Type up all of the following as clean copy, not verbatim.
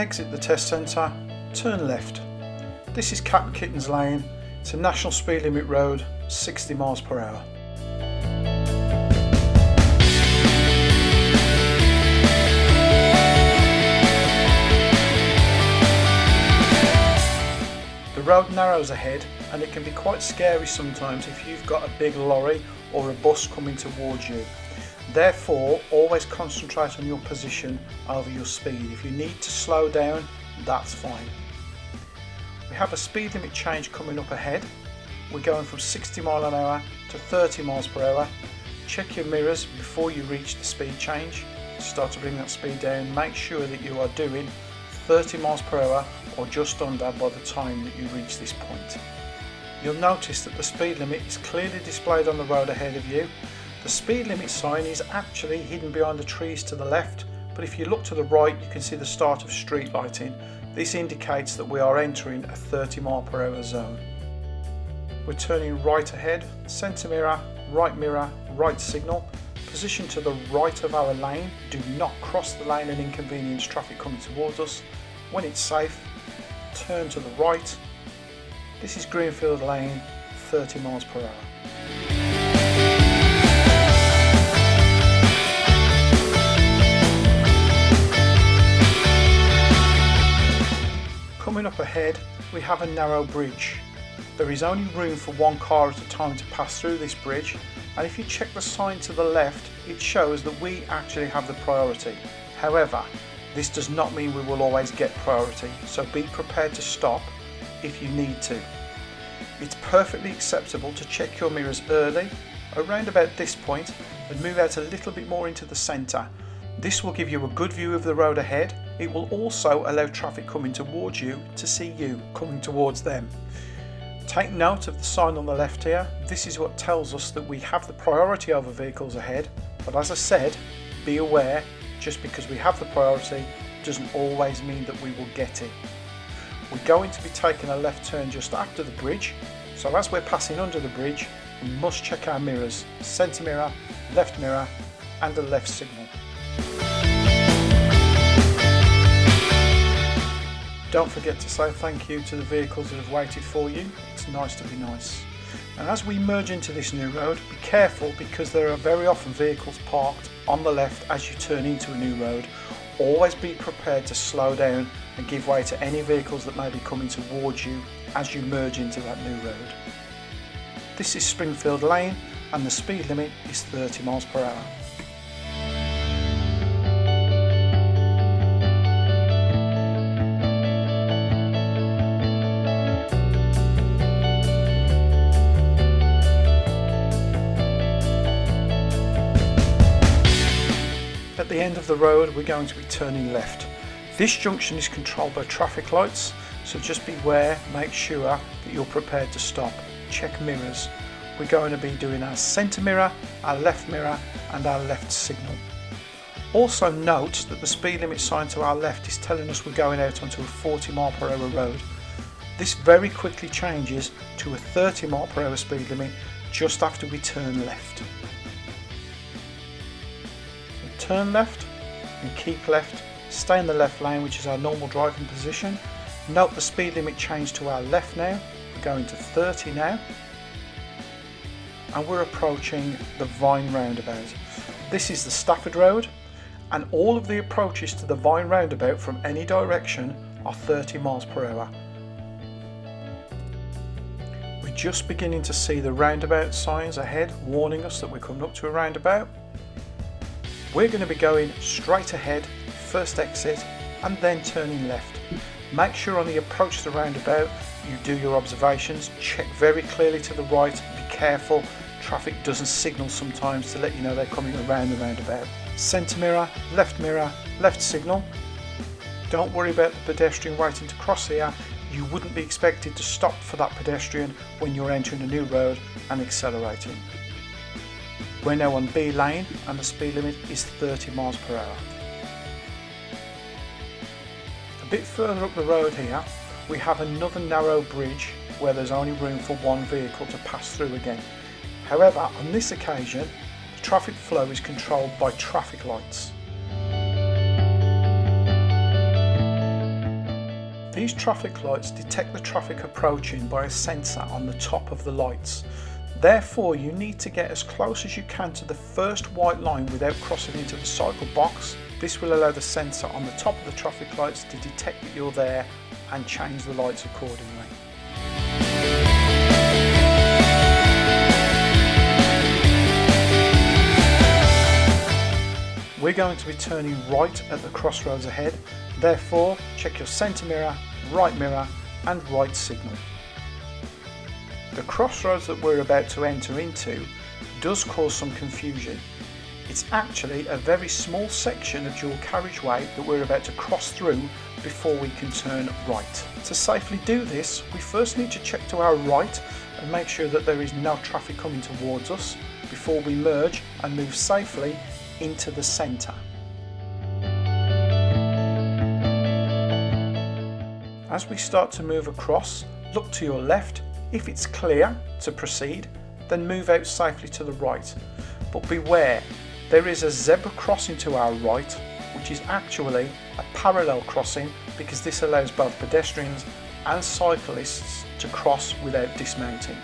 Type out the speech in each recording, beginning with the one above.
exit the test centre, turn left. This is Cat Kittens Lane. It's a national speed limit road, 60 miles per hour. The road narrows ahead and it can be quite scary sometimes if you've got a big lorry or a bus coming towards you. Therefore, always concentrate on your position over your speed. If you need to slow down, that's fine. We have a speed limit change coming up ahead. We're going from 60 miles an hour to 30 miles per hour. Check your mirrors before you reach the speed change. Start to bring that speed down. Make sure that you are doing 30 miles per hour or just under by the time that you reach this point. You'll notice that the speed limit is clearly displayed on the road ahead of you. The speed limit sign is actually hidden behind the trees to the left, but if you look to the right you can see the start of street lighting. This indicates that we are entering a 30 mile per hour zone. We're turning right ahead, centre mirror, right signal. Position to the right of our lane. Do not cross the lane and inconvenience traffic coming towards us. When it's safe, turn to the right. This is Greenfield Lane, 30 miles per hour. Coming up ahead, we have a narrow bridge. There is only room for one car at a time to pass through this bridge, and if you check the sign to the left, it shows that we actually have the priority. However, this does not mean we will always get priority, so be prepared to stop if you need to. It's perfectly acceptable to check your mirrors early, around about this point, and move out a little bit more into the centre. This will give you a good view of the road ahead. It will also allow traffic coming towards you to see you coming towards them. Take note of the sign on the left here. This is what tells us that we have the priority over vehicles ahead, but as I said, be aware, just because we have the priority doesn't always mean that we will get it. We're going to be taking a left turn just after the bridge, so as we're passing under the bridge, we must check our mirrors, centre mirror, and a left signal. Don't forget to say thank you to the vehicles that have waited for you. It's nice to be nice. And as we merge into this new road, be careful because there are very often vehicles parked on the left as you turn into a new road. Always be prepared to slow down and give way to any vehicles that may be coming towards you as you merge into that new road. This is Springfield Lane and the speed limit is 30 miles per hour. At the end of the road we're going to be turning left. This junction is controlled by traffic lights, so just beware, make sure that you're prepared to stop. Check mirrors. We're going to be doing our centre mirror, our left mirror and our left signal. Also note that the speed limit sign to our left is telling us we're going out onto a 40 mile per hour road. This very quickly changes to a 30 mile per hour speed limit just after we turn left. Turn left and keep left, stay in the left lane, which is our normal driving position. Note the speed limit change to our left now, we're going to 30 now, and we're approaching the Vine roundabout. This is the Stafford Road, and all of the approaches to the Vine roundabout from any direction are 30 miles per hour. We're just beginning to see the roundabout signs ahead warning us that we're coming up to a roundabout. We're going to be going straight ahead, first exit, and then turning left. Make sure on the approach to the roundabout you do your observations, check very clearly to the right, be careful, traffic doesn't signal sometimes to let you know they're coming around the roundabout. Centre mirror, left signal. Don't worry about the pedestrian waiting to cross here, you wouldn't be expected to stop for that pedestrian when you're entering a new road and accelerating. We're now on B lane and the speed limit is 30 miles per hour. A bit further up the road here we have another narrow bridge where there's only room for one vehicle to pass through again. However, on this occasion the traffic flow is controlled by traffic lights. These traffic lights detect the traffic approaching by a sensor on the top of the lights. Therefore, you need to get as close as you can to the first white line without crossing into the cycle box. This will allow the sensor on the top of the traffic lights to detect that you're there and change the lights accordingly. We're going to be turning right at the crossroads ahead, therefore check your centre mirror, right mirror and right signal. The crossroads that we're about to enter into does cause some confusion. It's actually a very small section of dual carriageway that we're about to cross through before we can turn right. To safely do this, we first need to check to our right and make sure that there is no traffic coming towards us before we merge and move safely into the centre. As we start to move across, look to your left. If it's clear to proceed, then move out safely to the right. But beware, there is a zebra crossing to our right, which is actually a parallel crossing because this allows both pedestrians and cyclists to cross without dismounting.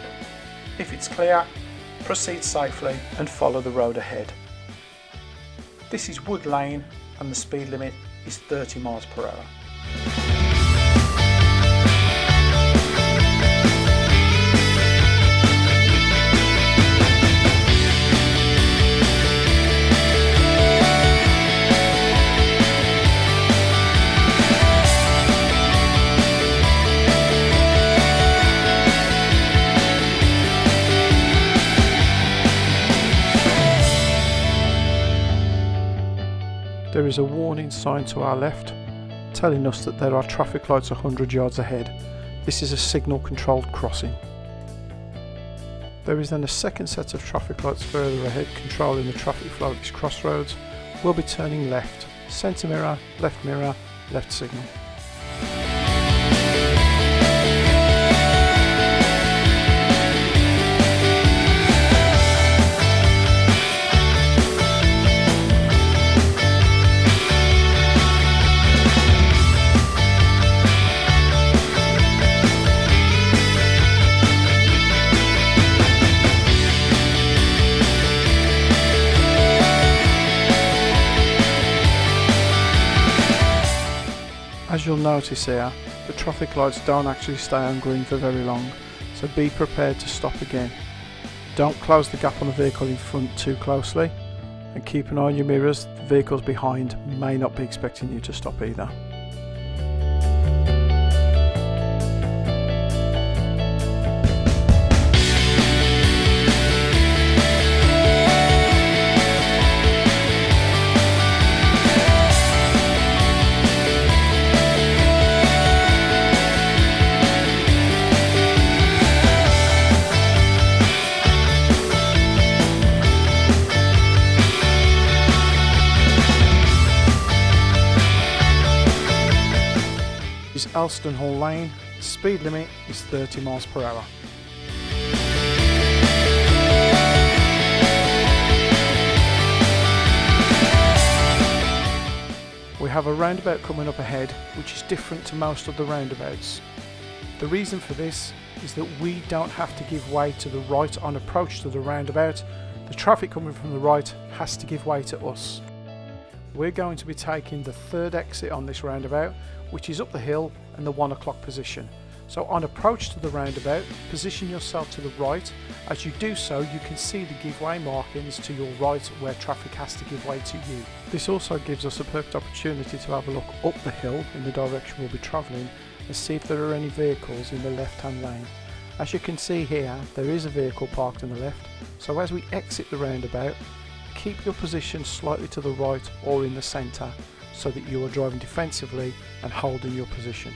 If it's clear, proceed safely and follow the road ahead. This is Wood Lane and the speed limit is 30 miles per hour. There is a warning sign to our left telling us that there are traffic lights 100 yards ahead. This is a signal controlled crossing. There is then a second set of traffic lights further ahead controlling the traffic flow at this crossroads. We'll be turning left, centre mirror, left signal. As you'll notice here, the traffic lights don't actually stay on green for very long, so be prepared to stop again. Don't close the gap on the vehicle in front too closely, and keep an eye on your mirrors. The vehicles behind may not be expecting you to stop either. Elston Hall Lane, speed limit is 30 miles per hour. We have a roundabout coming up ahead which is different to most of the roundabouts. The reason for this is that we don't have to give way to the right on approach to the roundabout. The traffic coming from the right has to give way to us. We're going to be taking the third exit on this roundabout, which is up the hill in the 1 o'clock position. So on approach to the roundabout, position yourself to the right. As you do so, you can see the give way markings to your right where traffic has to give way to you. This also gives us a perfect opportunity to have a look up the hill in the direction we'll be travelling and see if there are any vehicles in the left hand lane. As you can see here, there is a vehicle parked on the left, so as we exit the roundabout, keep your position slightly to the right or in the centre so that you are driving defensively and holding your position.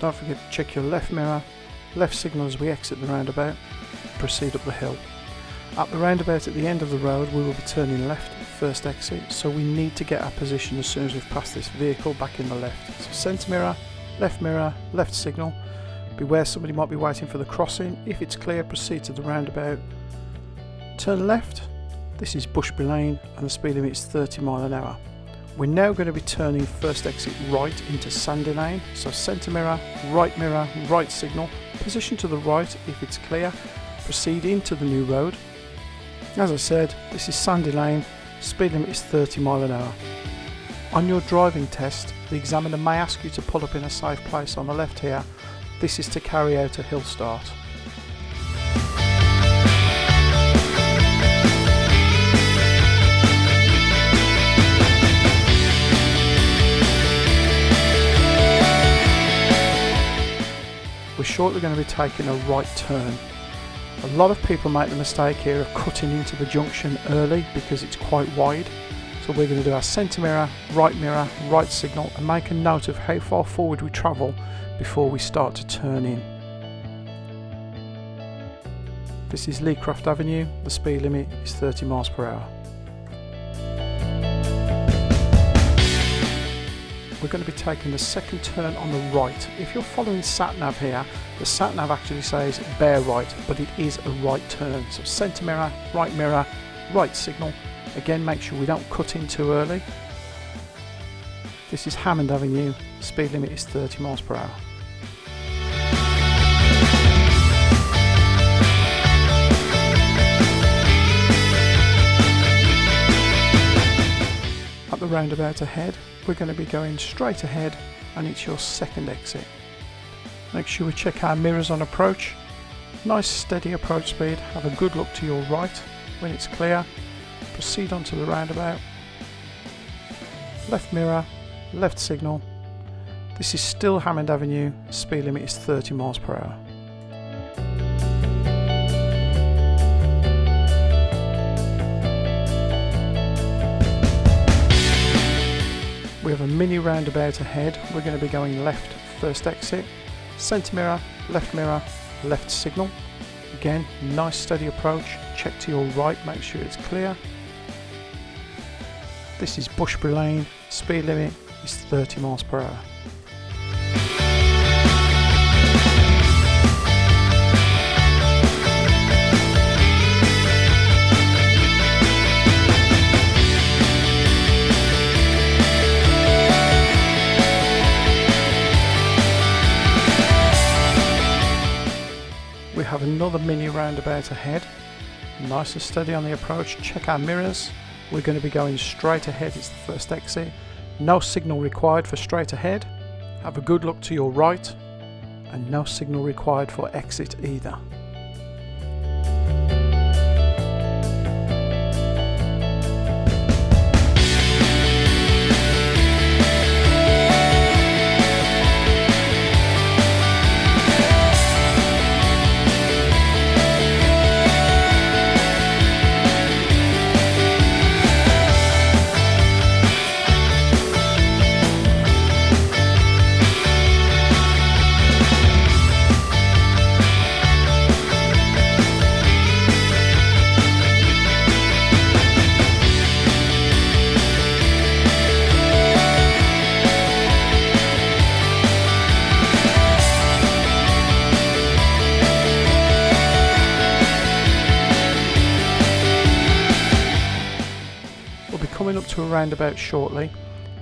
Don't forget to check your left mirror, left signal as we exit the roundabout, proceed up the hill. At the roundabout at the end of the road we will be turning left, first exit, so we need to get our position as soon as we've passed this vehicle back in the left. So centre mirror, left signal. Beware somebody might be waiting for the crossing. If it's clear, proceed to the roundabout. Turn left. This is Bushby Lane and the speed limit is 30 miles an hour. We're now going to be turning first exit right into Sandy Lane, so centre mirror, right signal, position to the right if it's clear, proceed into the new road. As I said, this is Sandy Lane, speed limit is 30 mph. On your driving test, the examiner may ask you to pull up in a safe place on the left here. This is to carry out a hill start. We're shortly going to be taking a right turn. A lot of people make the mistake here of cutting into the junction early because it's quite wide. So we're going to do our centre mirror, right signal, and make a note of how far forward we travel before we start to turn in. This is Leecroft Avenue, the speed limit is 30 mph. We're going to be taking the second turn on the right. If you're following sat-nav here, the sat-nav actually says bear right, but it is a right turn. So centre mirror, right signal. Again, make sure we don't cut in too early. This is Hammond Avenue, speed limit is 30 mph. At the roundabout ahead, we're going to be going straight ahead and it's your second exit. Make sure we check our mirrors on approach. Nice steady approach speed, have a good look to your right when it's clear. Proceed onto the roundabout. Left mirror, left signal. This is still Hammond Avenue, speed limit is 30 mph. We have a mini roundabout ahead. We're going to be going left first exit, centre mirror, left signal. Again, nice steady approach, check to your right, make sure it's clear. This is Bushbury Lane, speed limit is 30 mph. We have another mini roundabout ahead. Nice and steady on the approach, check our mirrors. We're going to be going straight ahead, it's the first exit. No signal required for straight ahead. Have a good look to your right and no signal required for exit either. Coming up to a roundabout shortly.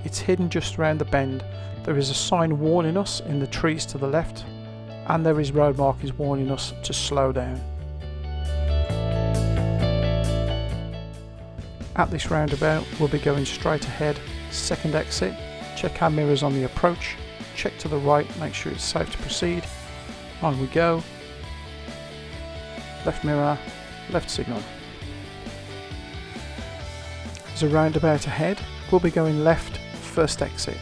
It's hidden just around the bend. There is a sign warning us in the trees to the left, and there is road markings warning us to slow down. At this roundabout, we'll be going straight ahead, second exit, check our mirrors on the approach, check to the right, make sure it's safe to proceed. On we go. Left mirror, left signal. There's a roundabout ahead, we'll be going left, first exit.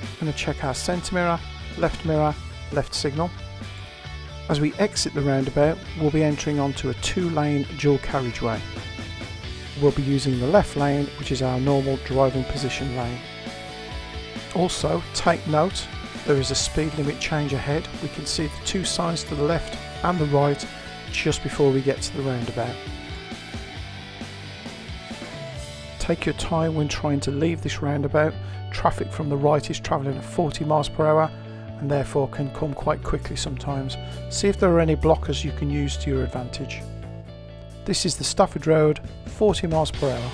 I'm going to check our centre mirror, left signal. As we exit the roundabout, we'll be entering onto a 2-lane dual carriageway. We'll be using the left lane, which is our normal driving position lane. Also, take note, there is a speed limit change ahead. We can see the 2 signs to the left and the right just before we get to the roundabout. Take your time when trying to leave this roundabout. Traffic from the right is travelling at 40 mph and therefore can come quite quickly sometimes. See if there are any blockers you can use to your advantage. This is the Stafford Road, 40 mph.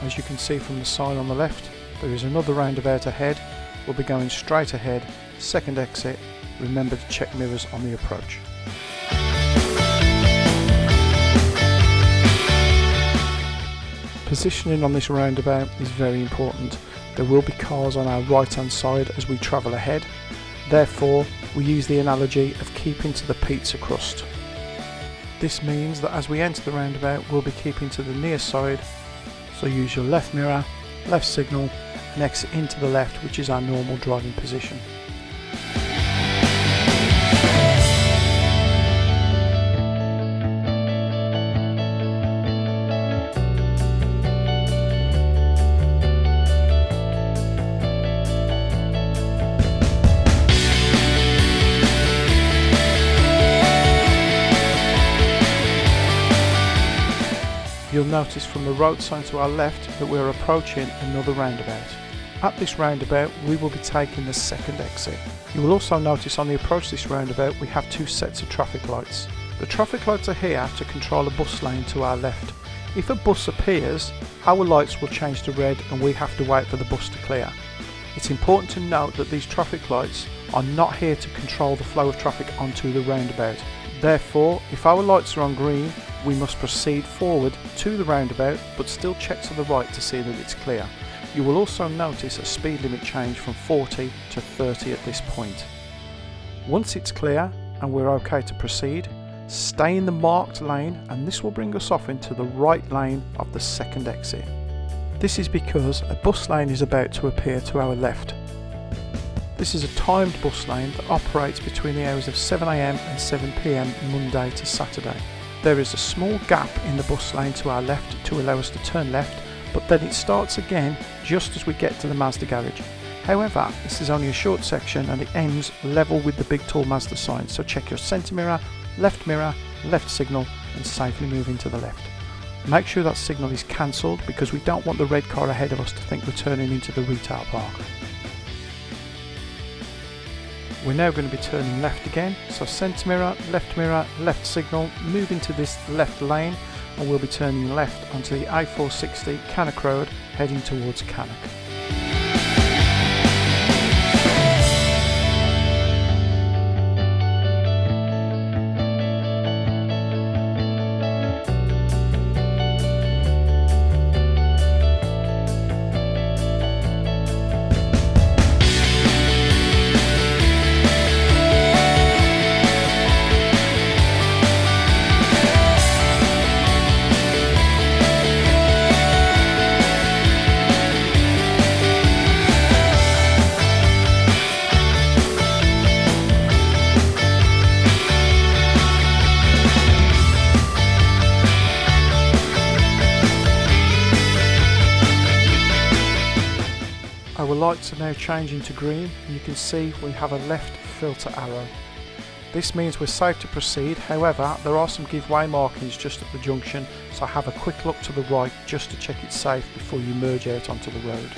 as you can see from the sign on the left, there is another roundabout ahead. We'll be going straight ahead, second exit. Remember to check mirrors on the approach. Positioning on this roundabout is very important. There will be cars on our right hand side as we travel ahead. Therefore, we use the analogy of keeping to the pizza crust. This means that as we enter the roundabout, we'll be keeping to the near side. So use your left mirror, left signal, and exit into the left, which is our normal driving position. You'll notice from the road sign to our left that we're approaching another roundabout. At this roundabout we will be taking the second exit. You will also notice on the approach to this roundabout we have two sets of traffic lights. The traffic lights are here to control a bus lane to our left. If a bus appears, our lights will change to red and we have to wait for the bus to clear. It's important to note that these traffic lights are not here to control the flow of traffic onto the roundabout. Therefore, if our lights are on green, we must proceed forward to the roundabout but still check to the right to see that it's clear. You will also notice a speed limit change from 40 to 30 at this point. Once it's clear and we're okay to proceed, stay in the marked lane and this will bring us off into the right lane of the second exit. This is because a bus lane is about to appear to our left. This is a timed bus lane that operates between the hours of 7 AM and 7 PM Monday to Saturday. There is a small gap in the bus lane to our left to allow us to turn left, but then it starts again just as we get to the Mazda garage. However, this is only a short section and it ends level with the big tall Mazda sign, so check your centre mirror, left signal and safely move into the left. Make sure that signal is cancelled because we don't want the red car ahead of us to think we're turning into the retail park. We're now going to be turning left again, so centre mirror, left signal, move into this left lane and we'll be turning left onto the A460 Canoc Road heading towards Canoc. Our lights are now changing to green and you can see we have a left filter arrow. This means we're safe to proceed, however there are some give way markings just at the junction, so have a quick look to the right just to check it's safe before you merge out onto the road.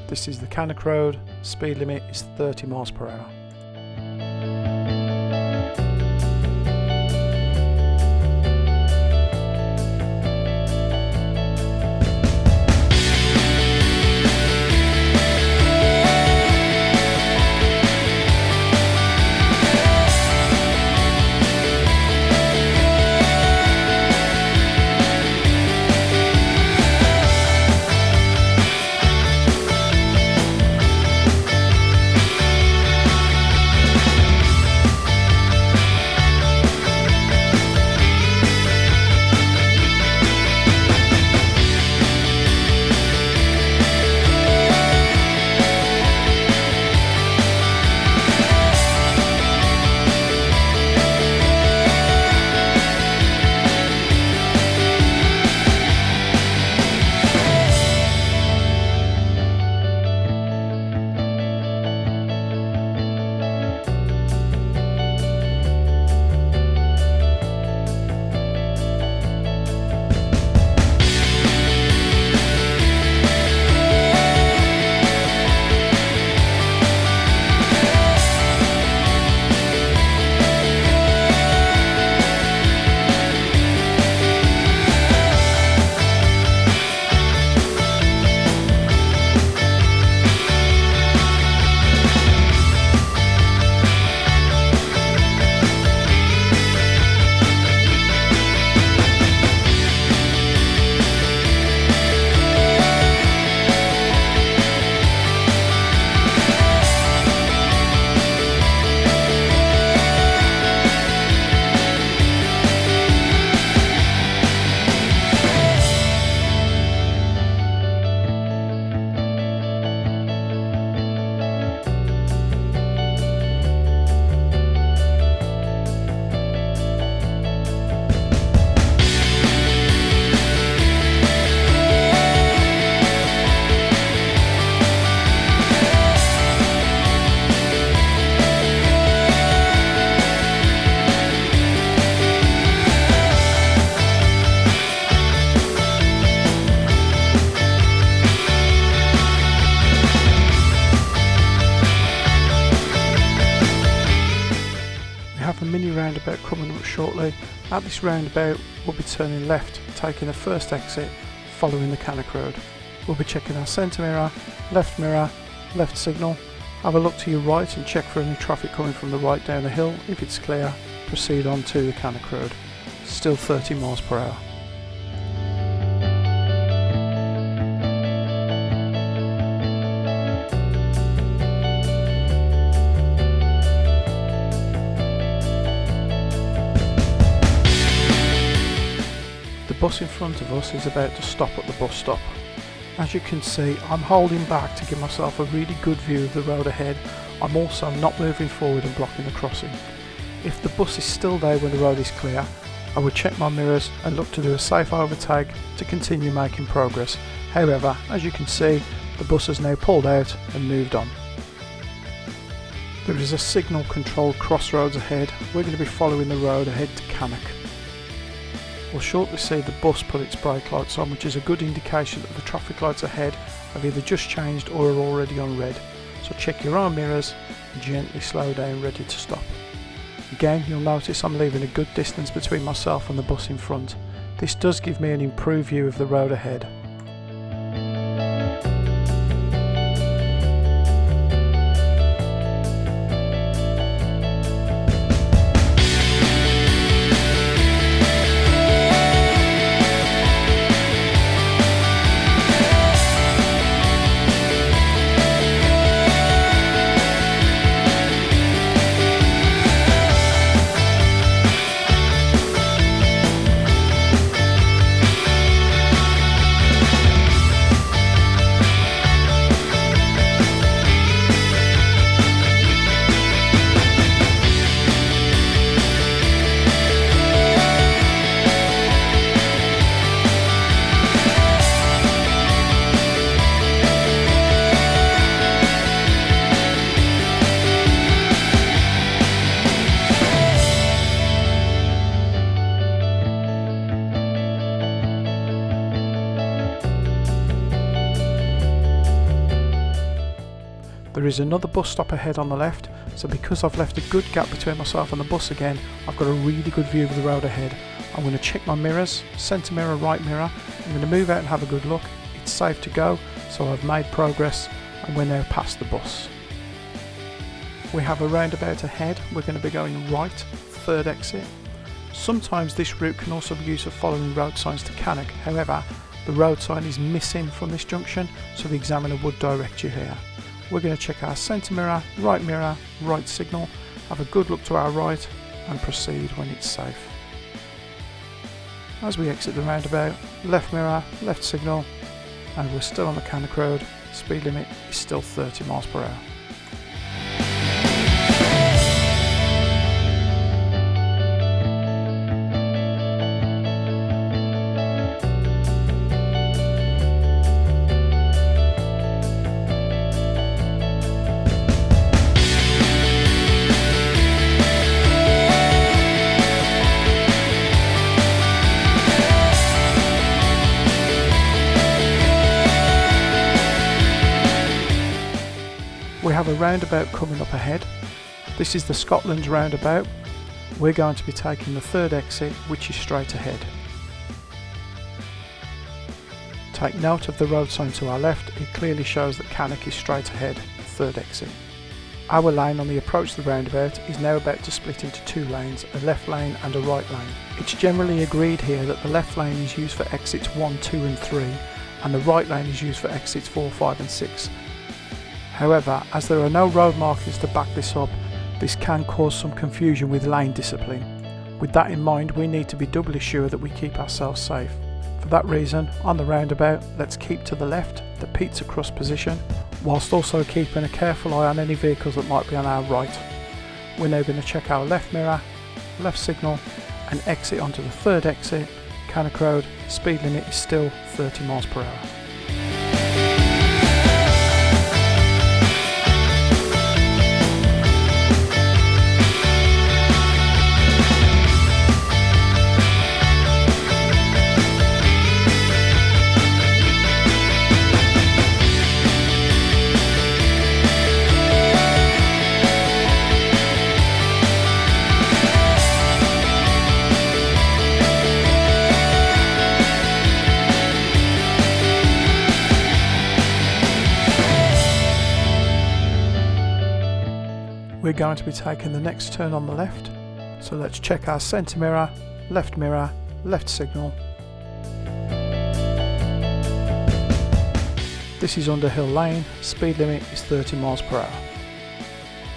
This is the Canoc Road, speed limit is 30 miles per hour. mini roundabout coming up shortly. At this roundabout we'll be turning left, taking the first exit, following the Canoc road. We'll be checking our centre mirror, left signal, have a look to your right and check for any traffic coming from the right down the hill. If it's clear, proceed on to the Canoc road. Still 30 miles per hour. The bus in front of us is about to stop at the bus stop. As you can see, I'm holding back to give myself a really good view of the road ahead. I'm also not moving forward and blocking the crossing. If the bus is still there when the road is clear, I would check my mirrors and look to do a safe overtake to continue making progress. However, as you can see, the bus has now pulled out and moved on. There is a signal controlled crossroads ahead. We're going to be following the road ahead to Canoc. We'll shortly see the bus put its brake lights on, which is a good indication that the traffic lights ahead have either just changed or are already on red. So check your own mirrors and gently slow down, ready to stop. Again, you'll notice I'm leaving a good distance between myself and the bus in front. This does give me an improved view of the road ahead. There is another bus stop ahead on the left, so because I've left a good gap between myself and the bus again, I've got a really good view of the road ahead. I'm going to check my mirrors, centre mirror, right mirror. I'm going to move out and have a good look. It's safe to go, so I've made progress and we're now past the bus. We have a roundabout ahead. We're going to be going right, third exit. Sometimes this route can also be used for following road signs to Canoc. However, the road sign is missing from this junction, so the examiner would direct you here. We're going to check our centre mirror, right signal, have a good look to our right and proceed when it's safe. As we exit the roundabout, left mirror, left signal, and we're still on the Canoc road. Speed limit is still 30 miles per hour. We have a roundabout coming up ahead. This is the Scotland's roundabout. We're going to be taking the third exit, which is straight ahead. Take note of the road sign to our left. It clearly shows that Canoc is straight ahead, third exit. Our lane on the approach to the roundabout is now about to split into two lanes, a left lane and a right lane. It's generally agreed here that the left lane is used for exits 1, 2 and 3 and the right lane is used for exits 4, 5 and 6. However, as there are no road markings to back this up, this can cause some confusion with lane discipline. With that in mind, we need to be doubly sure that we keep ourselves safe. For that reason, on the roundabout, let's keep to the left, the pizza crust position, whilst also keeping a careful eye on any vehicles that might be on our right. We're now going to check our left mirror, left signal and exit onto the third exit, Canoc Road. Speed limit is still 30 miles per hour. We're going to be taking the next turn on the left, so let's check our centre mirror, left signal. This is Underhill Lane, speed limit is 30 miles per hour.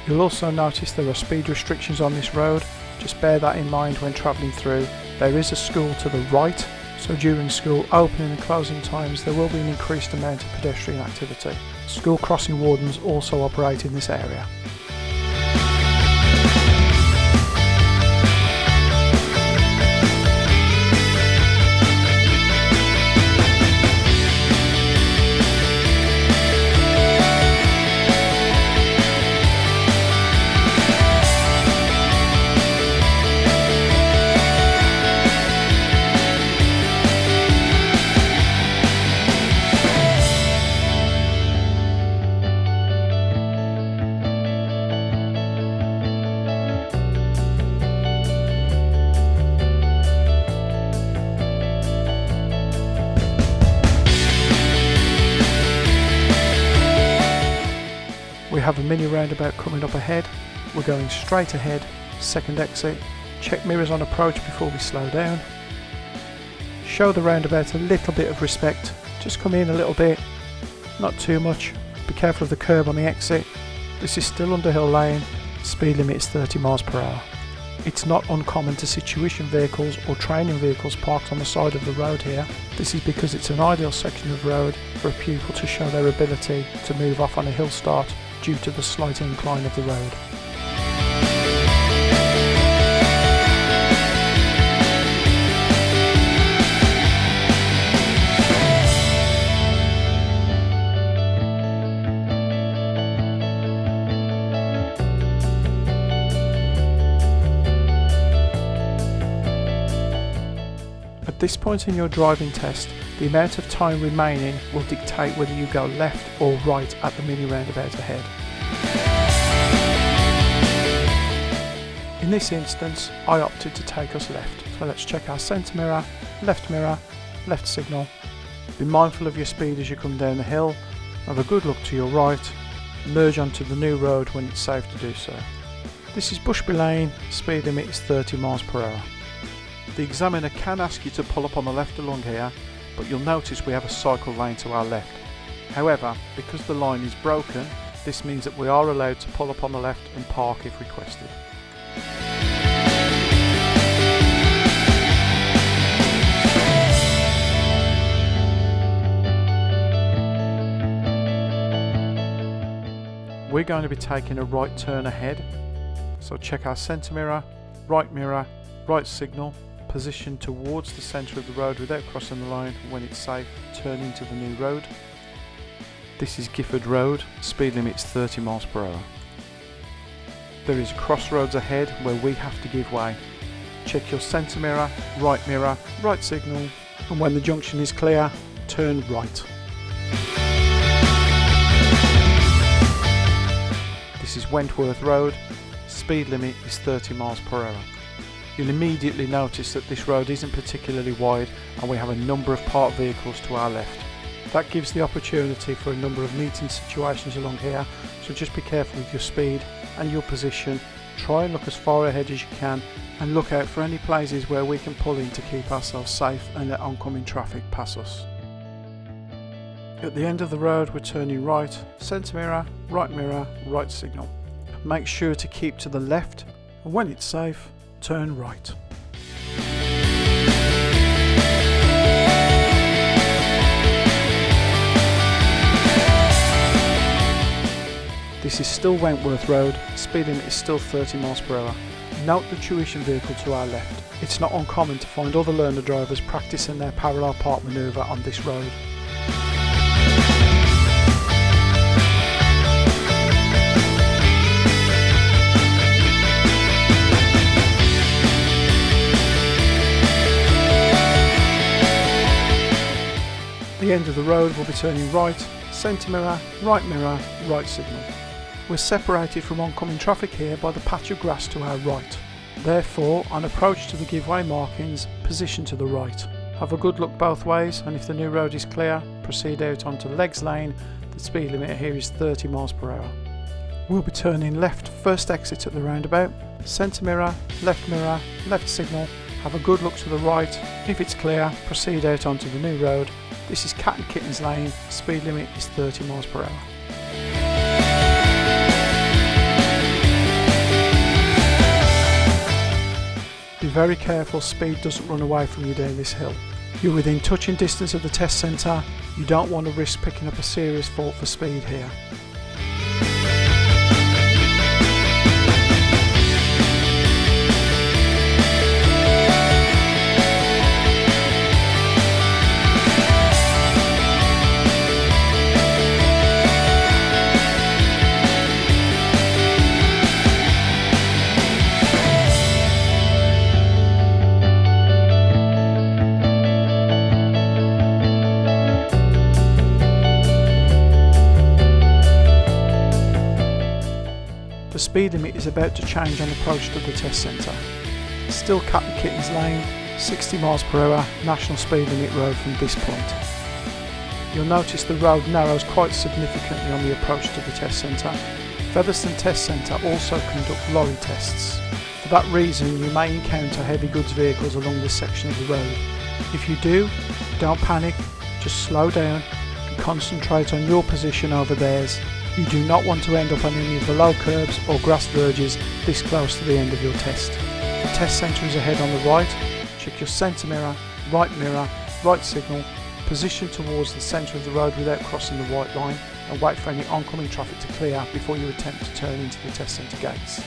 You'll also notice there are speed restrictions on this road, just bear that in mind when travelling through. There is a school to the right, so during school opening and closing times there will be an increased amount of pedestrian activity. School crossing wardens also operate in this area. We have a mini roundabout coming up ahead. We're going straight ahead, second exit. Check mirrors on approach before we slow down. Show the roundabout a little bit of respect. Just come in a little bit, not too much. Be careful of the curb on the exit. This is still Underhill Lane. Speed limit is 30 miles per hour. It's not uncommon to see tuition vehicles or training vehicles parked on the side of the road here. This is because it's an ideal section of road for a pupil to show their ability to move off on a hill start due to the slight incline of the road. At this point in your driving test, the amount of time remaining will dictate whether you go left or right at the mini roundabout ahead. In this instance, I opted to take us left, so let's check our centre mirror, left signal. Be mindful of your speed as you come down the hill, have a good look to your right, merge onto the new road when it's safe to do so. This is Bushby Lane, speed limit is 30 miles per hour. The examiner can ask you to pull up on the left along here, but you'll notice we have a cycle lane to our left. However, because the line is broken, this means that we are allowed to pull up on the left and park if requested. We're going to be taking a right turn ahead, so check our centre mirror, right signal. Position towards the centre of the road without crossing the line. When it's safe, turn into the new road. This is Gifford Road, speed limit is 30 miles per hour. There is crossroads ahead where we have to give way. Check your centre mirror, right signal, and when the junction is clear, turn right. This is Wentworth Road, speed limit is 30 miles per hour. You'll immediately notice that this road isn't particularly wide and we have a number of parked vehicles to our left. That gives the opportunity for a number of meeting situations along here, so just be careful with your speed and your position. Try and look as far ahead as you can and look out for any places where we can pull in to keep ourselves safe and let oncoming traffic pass us. At the end of the road we're turning right, centre mirror, right signal. Make sure to keep to the left and when it's safe, turn right. This is still Wentworth Road, speed limit is still 30 miles per hour. Note the tuition vehicle to our left. It's not uncommon to find other learner drivers practicing their parallel park manoeuvre on this road. The end of the road will be turning right, centre mirror, right signal. We're separated from oncoming traffic here by the patch of grass to our right. Therefore, on approach to the give-way markings, position to the right. Have a good look both ways, and if the new road is clear, proceed out onto Legs Lane. The speed limit here is 30 miles per hour. We'll be turning left first exit at the roundabout, centre mirror, left signal, have a good look to the right. If it's clear, proceed out onto the new road. This is Cat and Kittens Lane, speed limit is 30 miles per hour. Be very careful speed doesn't run away from you down this hill. You're within touching distance of the test centre, you don't want to risk picking up a serious fault for speed here. The speed limit is about to change on approach to the test centre. Still Cat and Kittens Lane, 60 miles per hour, national speed limit road from this point. You'll notice the road narrows quite significantly on the approach to the test centre. Featherstone Test Centre also conduct lorry tests. For that reason you may encounter heavy goods vehicles along this section of the road. If you do, don't panic, just slow down and concentrate on your position over theirs. You do not want to end up on any of the low curbs or grass verges this close to the end of your test. The test centre is ahead on the right. Check your centre mirror, right signal, position towards the centre of the road without crossing the white line, and wait for any oncoming traffic to clear before you attempt to turn into the test centre gates.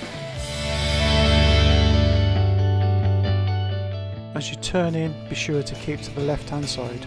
As you turn in, be sure to keep to the left hand side.